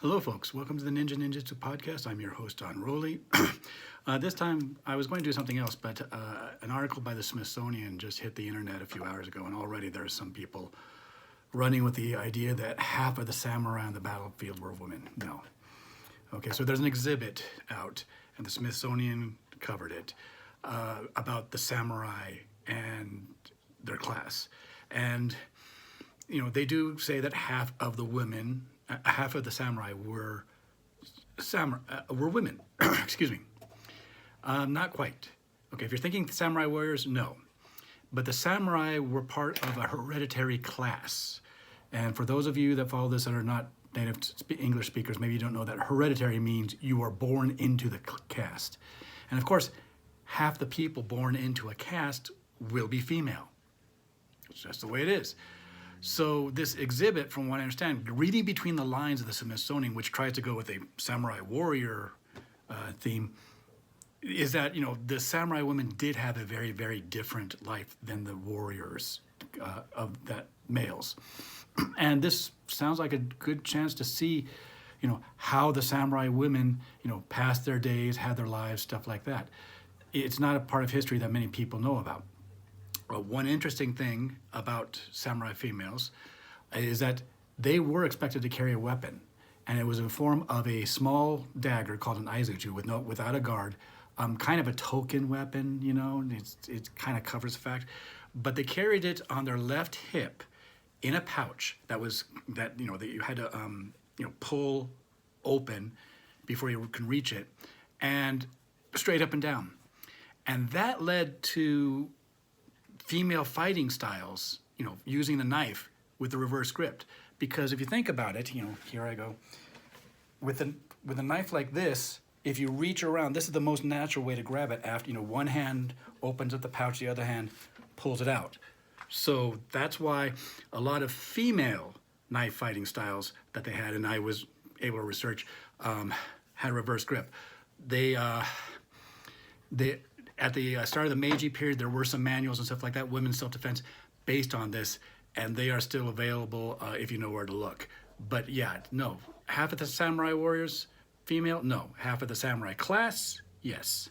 Hello folks, welcome to the Ninjutsu podcast. I'm your host, Don Rowley. This time I was going to do something else, but an article by the Smithsonian just hit the internet a few hours ago, and already there are some people running with the idea that half of the samurai on the battlefield were women. No. Okay, so there's an exhibit out, and the Smithsonian covered it, about the samurai and their class. And, you know, they do say that half of the samurai were women. Excuse me. Not quite. Okay, if you're thinking samurai warriors, no. But the samurai were part of a hereditary class. And for those of you that follow this that are not native English speakers, maybe you don't know that hereditary means you are born into the caste. And of course, half the people born into a caste will be female. It's just the way it is. So this exhibit, from what I understand, reading between the lines of the Smithsonian, which tries to go with a samurai warrior theme, is that, you know, the samurai women did have a very, very different life than the warriors of that males. And this sounds like a good chance to see, you know, how the samurai women, you know, passed their days, had their lives, stuff like that. It's not a part of history that many people know about. One interesting thing about samurai females is that they were expected to carry a weapon, and it was in the form of a small dagger called an aizuchu without a guard, kind of a token weapon, you know. It kind of covers the fact, but they carried it on their left hip in a pouch that you had to pull open before you can reach it, and straight up and down, and that led to female fighting styles, you know, using the knife with the reverse grip. Because if you think about it, you know, here I go. With a knife like this, if you reach around, this is the most natural way to grab it after, you know, one hand opens up the pouch, the other hand pulls it out. So that's why a lot of female knife fighting styles that they had, and I was able to research, had a reverse grip. At the start of the Meiji period, there were some manuals and stuff like that, women's self-defense, based on this, and they are still available if you know where to look. But yeah, no. Half of the samurai warriors, female? No. Half of the samurai class? Yes.